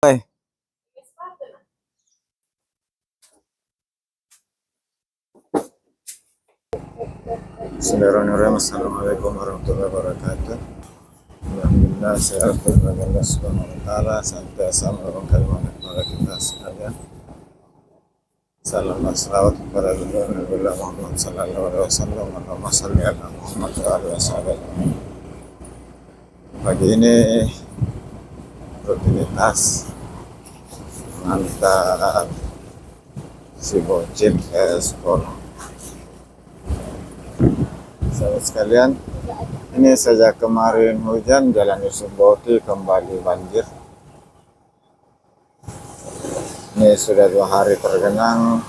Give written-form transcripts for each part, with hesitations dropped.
Hai, Bismillahirrahmanirrahim. Assalamualaikum warahmatullahi wabarakatuh. Alhamdulillah sehat bagi Allah Subhanahu wa taala, senantiasa menurunkan rahmat kepada kita sekalian. Salam dan salawat kepada Nabi Muhammad sallallahu alaihi wasallam. Allahumma shalli ala Muhammad wa ala alihi. Pagi ini rutinitas mengantar si bocil ke sekolah. Sahabat sekalian, ini sejak kemarin hujan, Jalan Yusuf Bauti kembali banjir. Ini sudah 2 hari tergenang.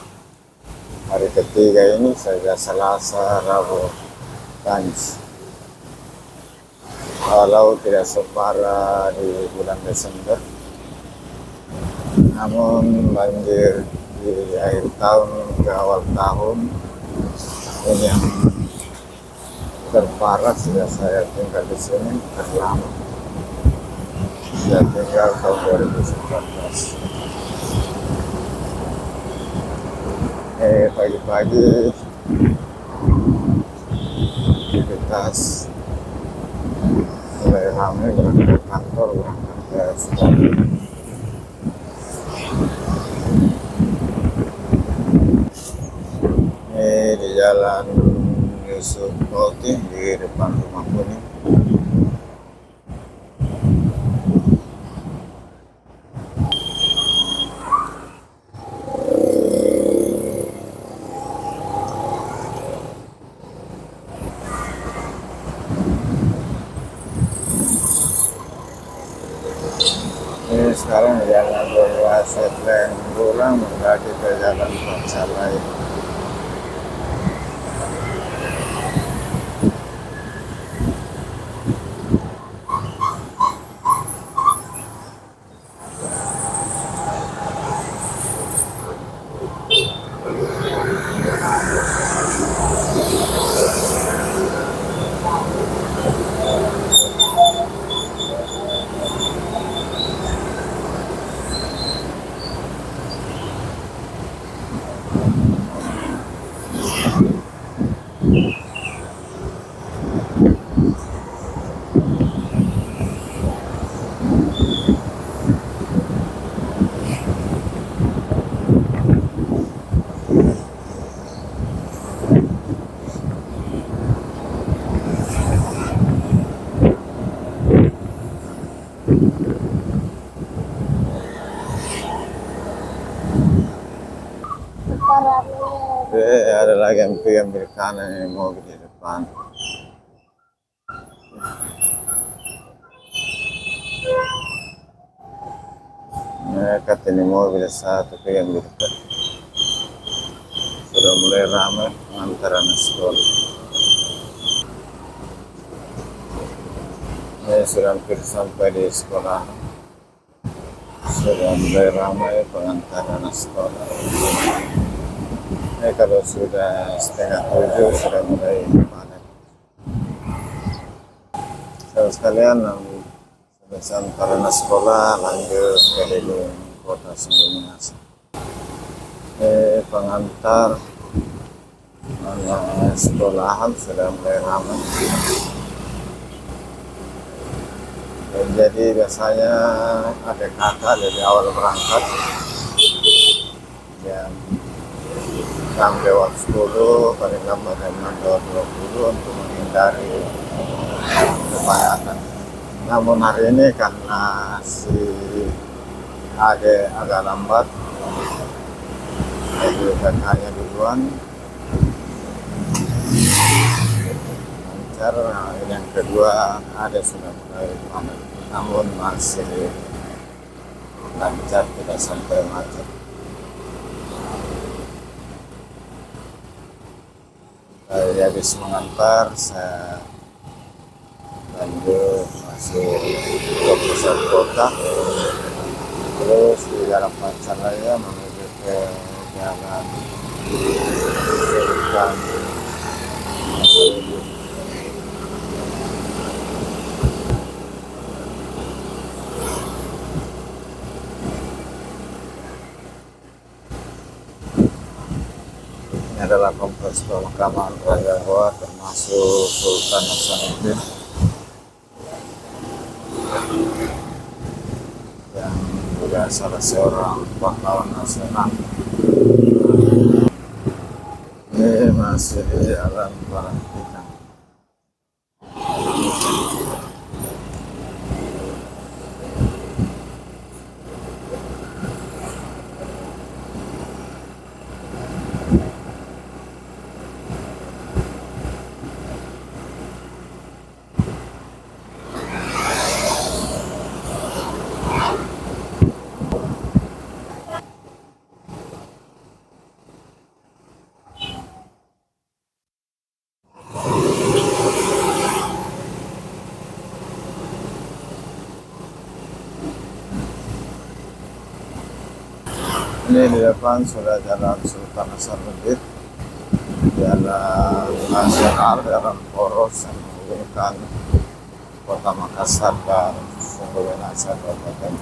Hari ketiga ini saja Selasa, Rabu, Kamis. Walau tidak separah di bulan Desember, namun banjir di akhir tahun ke awal tahun ini yang terparah. Sudah saya tinggal di sini terlama. Saya tinggal tahun 2019. Pagi-pagi aktivitas mulai ramai, berangkat ke kantor, berangkat ke sekolah. Ini di Jalan Yusuf Bauti di depan Rumah Kuning. Ini sekarang jalan Boya Setleng pulang mendaki ke Jalan Pancalai. Ada lagi yang ambil kanan, ini mobil di depan. Mereka ini mobil satu yang di depan. Sudah mulai ramai pengantaran sekolah. Ini sudah hampir sampai di sekolah. Sudah mulai ramai pengantaran sekolah. Kalau sudah 6:30 sudah mulai padat. Saudara sekalian, selesai karena sekolah lanjut keliling kota Sumberminasa. Pengantar anak sekolahan sudah mulai ramai. Jadi biasanya ada kakak dari awal berangkat yang lewat 10, paling lambat lewat 20 untuk menghindari kepadatan. Namun hari ini karena si Ade agak lambat, jadi kakaknya duluan lancar. Yang kedua Ade sudah mulai padat, namun masih lancar, tidak sampai macet. Habis mengantar, saya lanjut masuk ke pusat kota, terus di Jalan Pancalaya menuju ke Jalan Sultan. adalah kompleks pemakaman Raya Goa termasuk Sultan Hasanuddin yang juga salah seorang pahlawan nasional. Ini masih di Jalan Palangpinang. Ini di depan sudah Jalan Sultan Hasanuddin, jalan nasional, jalan poros yang menghubungkan Kota Makassar dan Sumber Minasa Kabupaten.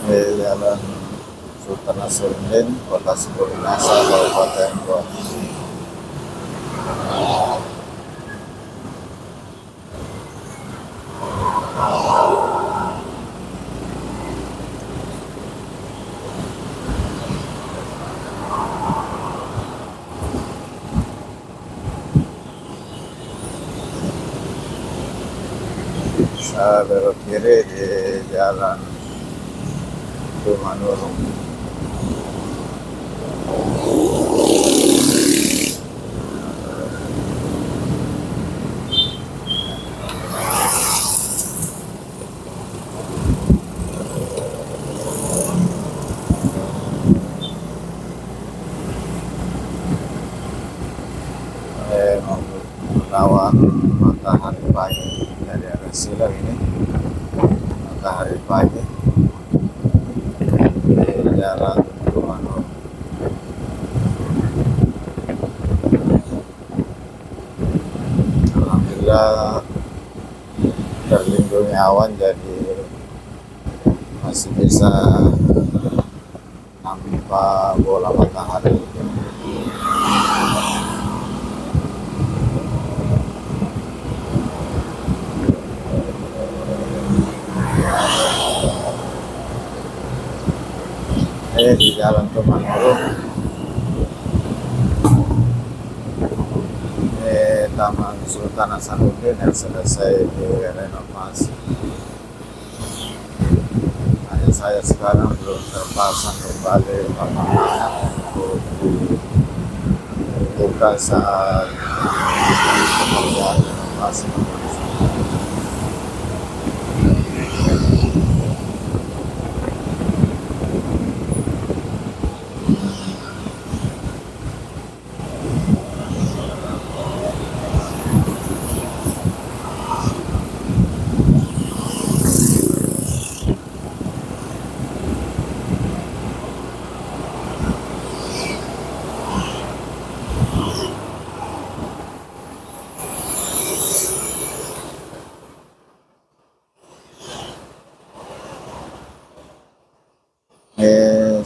Di Jalan Sultan Hasanuddin, Kota Sumber Minasa Kabupaten Goa. Saya belok kiri di Jalan Tumanurung. Melawan matahari pagi dari arah Silang ini, matahari pagi di Jalan Tumanurung. Alhamdulillah terlindungi awan, jadi masih bisa nampak bola matahari. Ini di Jalan Tumanurung. Ini Taman Sultan Hasanuddin yang selesai direnovasi. Hanya saya sekarang belum terpasang kembali papangannya untuk dibuka saat pekerjaan renovasi.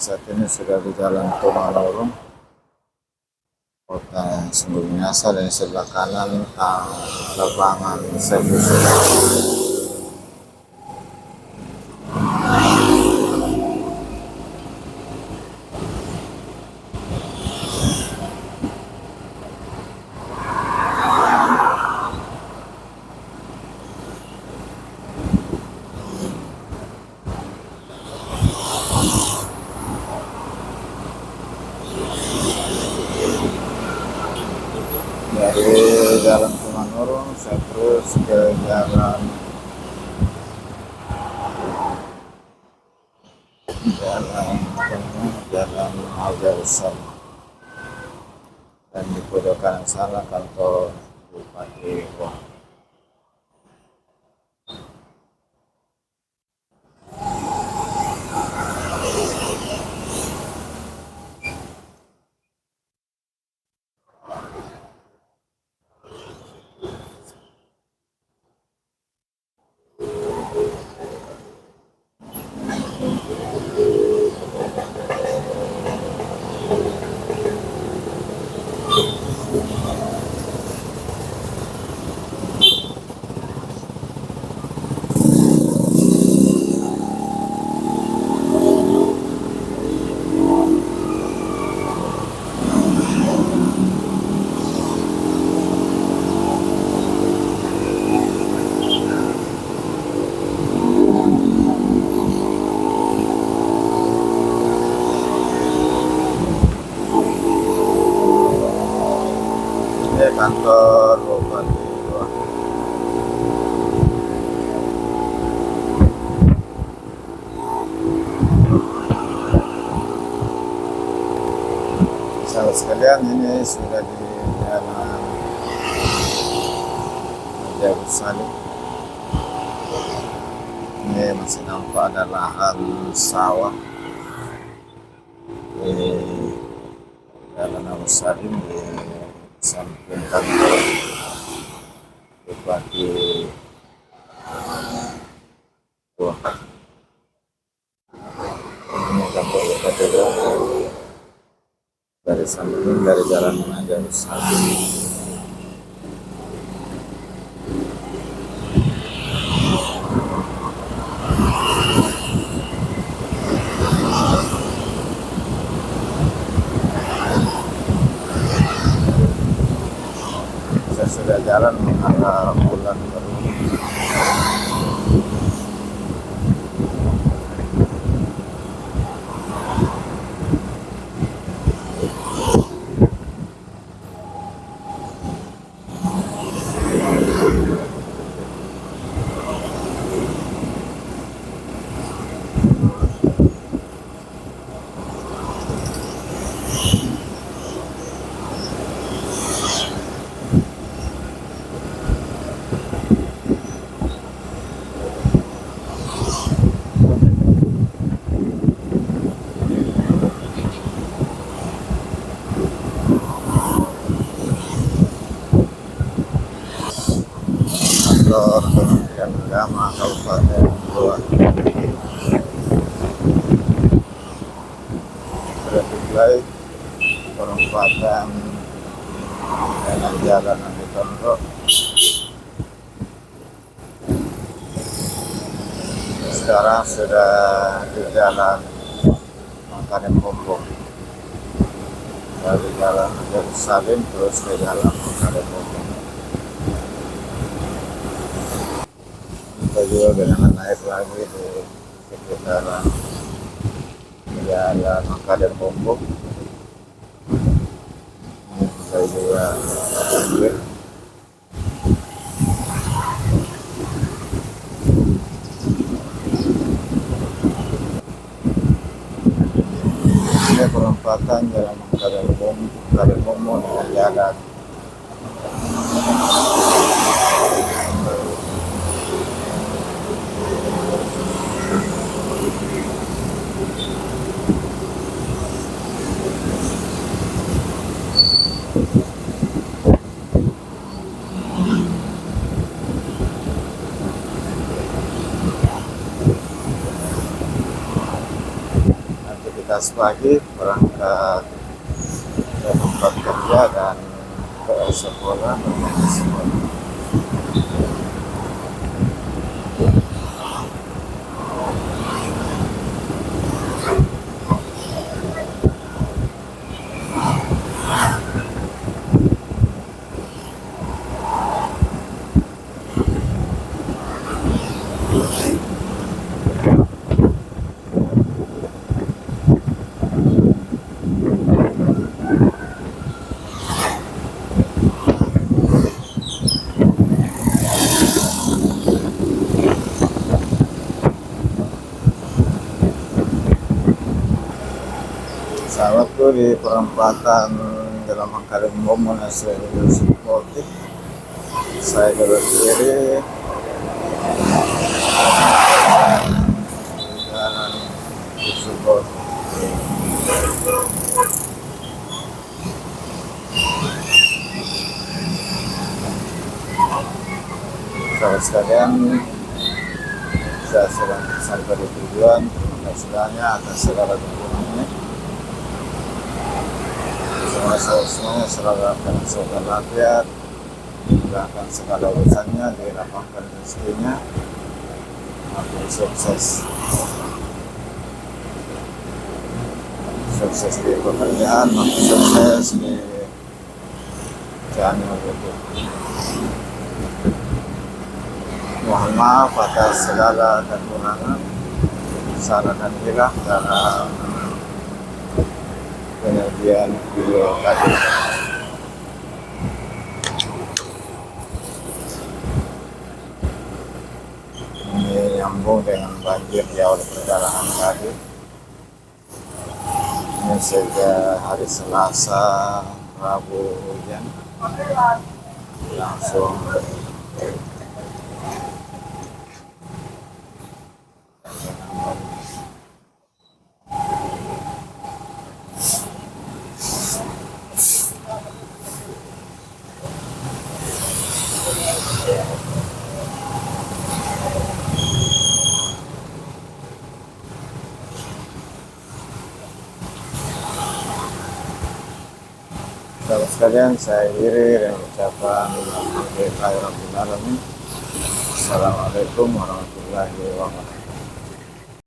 Saat ini sudah di Jalan Tumanurung, kota yang sungguh biasa, dan di sebelah kanan lapangan servis. Dari Jalan Tumanurung saya terus ke jalan Jalan Al-Jausam, dan di pojok kanan sana kantor Bupati Goa. Saudara sekalian, ini sudah di jalan Jauh Salim. Ini masih nampak ada lahan sawah di jalan Jauh Salim di samping kantor Bupati Tua. Ini kantor Bupati Tua dari samping dari jalan Jauh Salim. Saya sudah jalan mengarah Bulan Baru. Kantor Kementerian Agama Kabupaten Goa sudah dimulai perempatan dengan jalan Andi Tondro. Sekarang sudah di jalan Makarim Bombong, dari jalan Jauh Salim terus ke jalan Makarim Bombong. Kita juga dengan naik lagi di sekitaran jalan Makarim Bombong. Ini kita juga ambil. Ini perempatan jalan Makarim Bombong dengan jalan aktivitas pagi, berangkat ke tempat kerja dan ke sekolah. Sahabatku, di perempatan dalam Makarim Bombong saya Yusuf Motif, saya belok kiri jalan Yusuf Motif. Sahabat sekalian, saya sedang sampai di tujuan. Terima kasih banyak atas segala dukungannya. Semuanya selalu akan sehat walafiat, dimudahkan segala urusannya, dilapangkan rezekinya, makin sukses di pekerjaan, makin sukses di jalan hidup. Mohon maaf atas segala kekurangan, salah dan hilang dalam penyajian video tadi. Ini nyambung dengan banjir di awal perjalanan tadi. Ini Ini saja hari Selasa, Rabu hujan langsung sahabat sekalian, saya akhiri dengan ucapan Alhamdulillahirabbil alamin. Assalamualaikum warahmatullahi wabarakatuh.